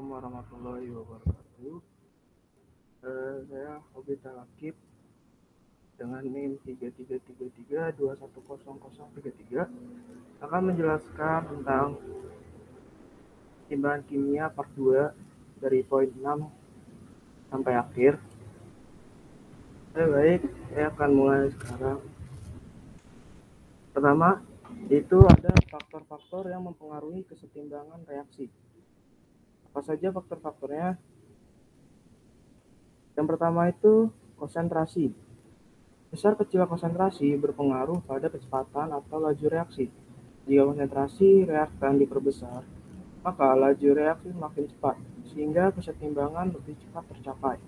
warahmatullahi wabarakatuh. Saya Hobi Talakib dengan NIM 3333210033 akan menjelaskan tentang timbangan kimia part 2 dari poin 6 sampai akhir. Baik, saya akan mulai sekarang. Pertama, itu ada faktor-faktor yang mempengaruhi kesetimbangan reaksi. Apa saja faktor-faktornya? Yang pertama itu konsentrasi. Besar kecil konsentrasi berpengaruh pada kecepatan atau laju reaksi. Jika konsentrasi reaktan diperbesar, maka laju reaksi semakin cepat, sehingga kesetimbangan lebih cepat tercapai.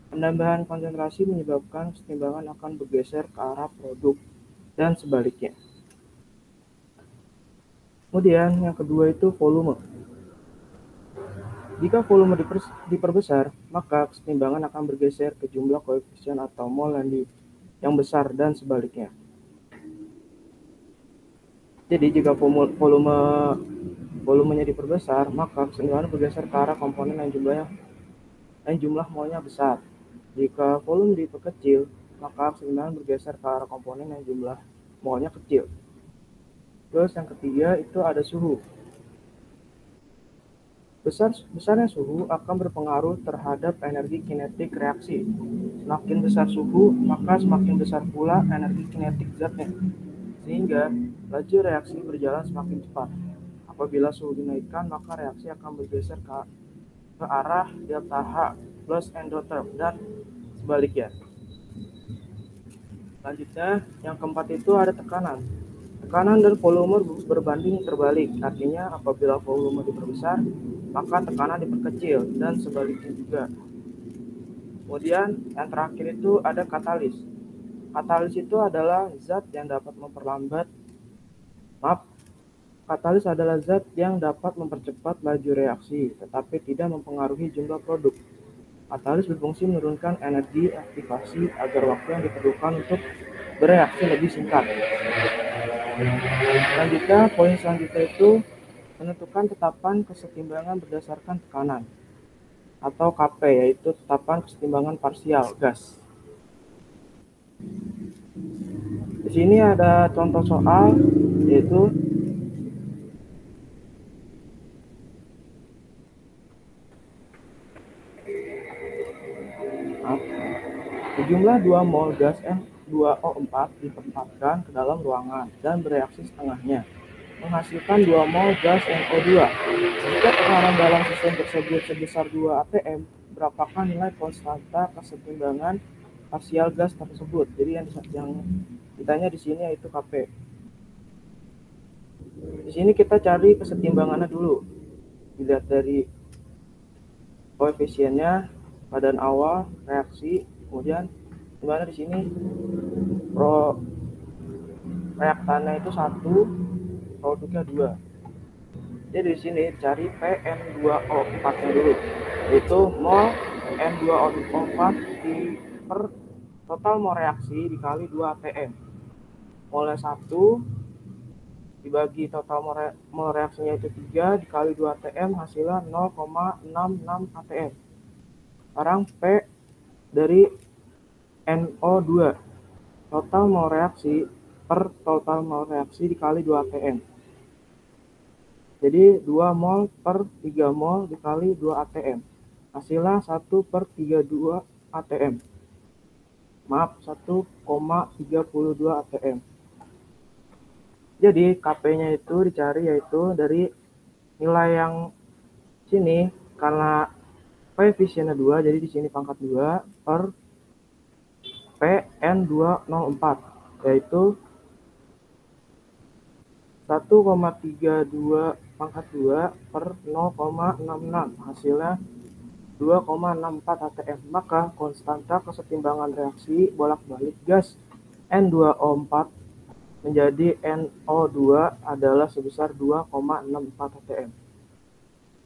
Penambahan konsentrasi menyebabkan kesetimbangan akan bergeser ke arah produk dan sebaliknya. Kemudian yang kedua itu volume. Jika volume diperbesar, maka kesetimbangan akan bergeser ke jumlah koefisien atau mol yang besar dan sebaliknya. Jadi jika volumenya diperbesar, maka kesetimbangan bergeser ke arah komponen yang jumlah molnya besar. Jika volume diperkecil, maka kesetimbangan bergeser ke arah komponen yang jumlah molnya kecil. Terus yang ketiga itu ada suhu. Besarnya suhu akan berpengaruh terhadap energi kinetik reaksi. Semakin besar suhu, maka semakin besar pula energi kinetik zatnya, sehingga laju reaksi berjalan semakin cepat. Apabila suhu dinaikkan, maka reaksi akan bergeser ke arah delta H plus endotherm dan sebaliknya. Selanjutnya, yang keempat itu ada tekanan. Tekanan dan volume berbanding terbalik, artinya apabila volume diperbesar, maka tekanan diperkecil dan sebaliknya juga. Kemudian yang terakhir itu ada katalis. Katalis itu adalah zat yang dapat Katalis adalah zat yang dapat mempercepat laju reaksi, tetapi tidak mempengaruhi jumlah produk. Katalis berfungsi menurunkan energi aktivasi agar waktu yang diperlukan untuk bereaksi lebih singkat. Selanjutnya, poin selanjutnya itu menentukan tetapan kesetimbangan berdasarkan tekanan atau KP, yaitu tetapan kesetimbangan parsial gas. Di sini ada contoh soal, yaitu sejumlah 2 mol gas N2O4 ditempatkan ke dalam ruangan dan bereaksi setengahnya, menghasilkan 2 mol gas NO2. Jika tekanan dalam sistem tersebut sebesar 2 atm, berapakah nilai konstanta kesetimbangan parsial gas tersebut? Jadi yang ditanya di sini yaitu KP. Di sini kita cari kesetimbangannya dulu. Dilihat dari koefisiennya, padan awal, reaksi, kemudian dimana di sini reaktannya itu 1, produknya 2. Jadi di sini cari PN2O4-nya dulu, yaitu mol N2O4 per total mol reaksi dikali 2 atm. Molnya 1 dibagi total mol reaksinya itu 3 dikali 2 atm, hasilnya 0,66 atm. Sekarang P dari NO2, total mol reaksi per total mol reaksi dikali 2 atm. Jadi 2 mol per 3 mol dikali 2 atm. Hasilnya 1/32 atm. Maaf, 1,32 atm. Jadi KP-nya itu dicari yaitu dari nilai yang sini, karena koefisiennya 2, jadi di sini pangkat 2 per PN204, yaitu 1,32 pangkat 2 per 0,66, hasilnya 2,64 atm. Maka konstanta kesetimbangan reaksi bolak-balik gas N2O4 menjadi NO2 adalah sebesar 2,64 atm.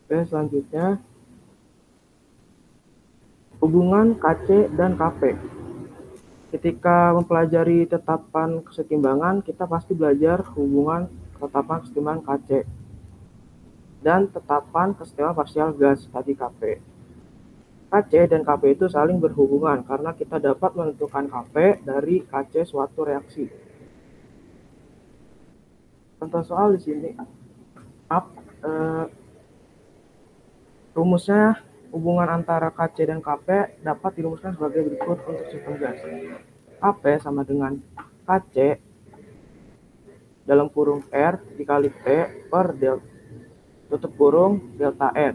Oke, selanjutnya hubungan KC dan KP. Ketika mempelajari tetapan kesetimbangan, kita pasti belajar hubungan tetapan kesetimbangan KC. dan tetapan kesetimbangan parsial gas tadi Kp. Kc dan Kp itu saling berhubungan karena kita dapat menentukan Kp dari Kc suatu reaksi. Contoh soal di sini, rumusnya hubungan antara Kc dan Kp dapat dirumuskan sebagai berikut untuk sistem gas. Kp sama dengan Kc dalam kurung R dikali T per tutup kurung delta N,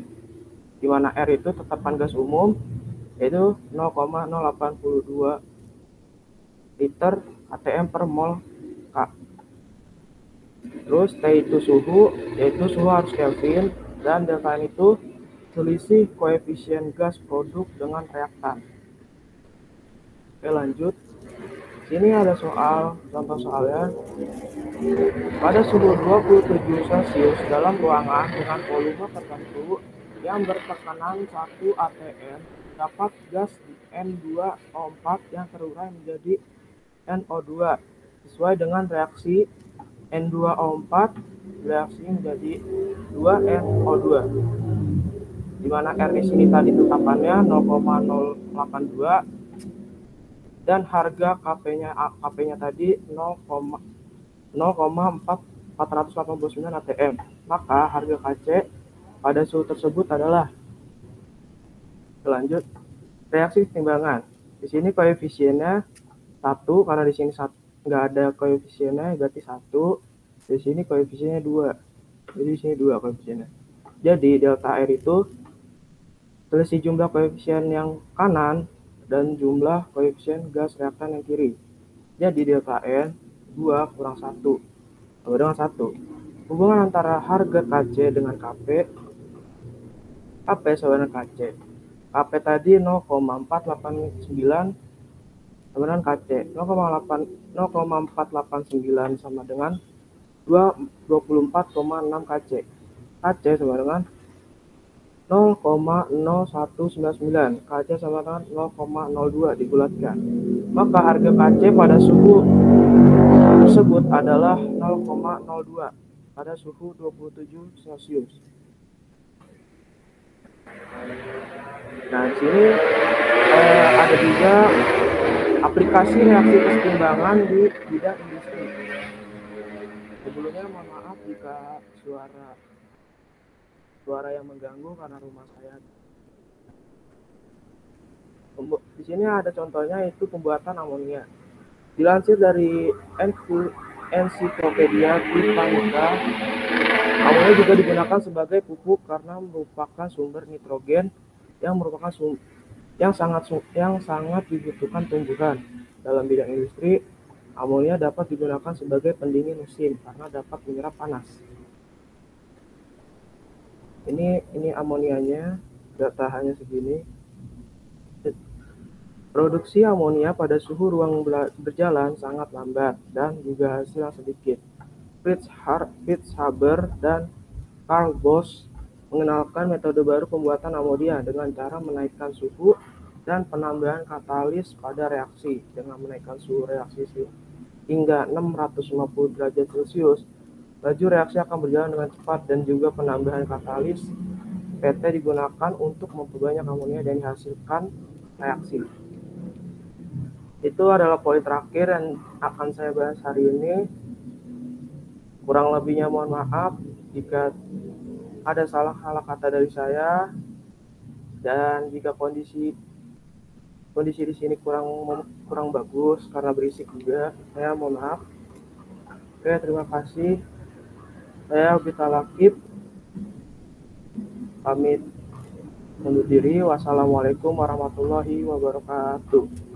di mana R itu tetapan gas umum yaitu 0,082 liter atm per mol K. Terus T itu suhu, yaitu suhu harus Kelvin, dan delta N itu selisih koefisien gas produk dengan reaktan. Oke, lanjut. Sini ada soal, contoh soalnya. Pada suhu 27 Celcius dalam ruangan dengan volume tertentu yang bertekanan 1 atm, dapat gas N2O4 yang terurai menjadi NO2 sesuai dengan reaksi N2O4 reaksi menjadi 2NO2, di mana R di sini tadi tetapannya 0,082 dan harga Kp-nya tadi 0,489 atm. Maka harga Kc pada suhu tersebut adalah, lanjut, reaksi kesetimbangan. Di sini koefisiennya 1 karena di sini nggak ada koefisiennya, berarti 1. Di sini koefisiennya 2. Jadi di sini 2 koefisiennya. Jadi delta R itu selisih jumlah koefisien yang kanan dan jumlah koefisien gas reaktan yang kiri. Jadi delta N 2 kurang 1 sama dengan 1. Hubungan antara harga Kc dengan Kp sama dengan Kc. Kp tadi 0,489 sama dengan Kc. 0,489 sama dengan 24,6 Kc. Kc sama dengan 0,0199. Kc sama dengan 0,02 dibulatkan. Maka harga Kc pada suhu tersebut adalah 0,02 pada suhu 27 Celcius. Nah, di sini ada juga aplikasi reaksi kesetimbangan di bidang industri. Sebelumnya mohon maaf jika suara yang mengganggu karena rumah saya. Di sini ada contohnya, itu pembuatan amonia. Dilansir dari Ensiklopedia Britannica, amonia juga digunakan sebagai pupuk karena merupakan sumber nitrogen yang sangat dibutuhkan tumbuhan. Dalam bidang industri, amonia dapat digunakan sebagai pendingin mesin karena dapat menyerap panas. Ini amonianya, data hanya segini. Produksi amonia pada suhu ruang berjalan sangat lambat dan juga hasil yang sedikit. Fritz Haber dan Carl Bosch mengenalkan metode baru pembuatan amonia dengan cara menaikkan suhu dan penambahan katalis pada reaksi. Dengan menaikkan suhu reaksi hingga 650 derajat Celcius, laju reaksi akan berjalan dengan cepat dan juga penambahan katalis PT digunakan untuk memperbanyak amonia dan dihasilkan reaksi. Itu adalah poin terakhir yang akan saya bahas hari ini. Kurang lebihnya mohon maaf jika ada salah kata dari saya, dan jika kondisi di sini kurang bagus karena berisik juga, saya mohon maaf. Oke, terima kasih. Saya Bita Lakib, pamit undur diri. Wassalamualaikum warahmatullahi wabarakatuh.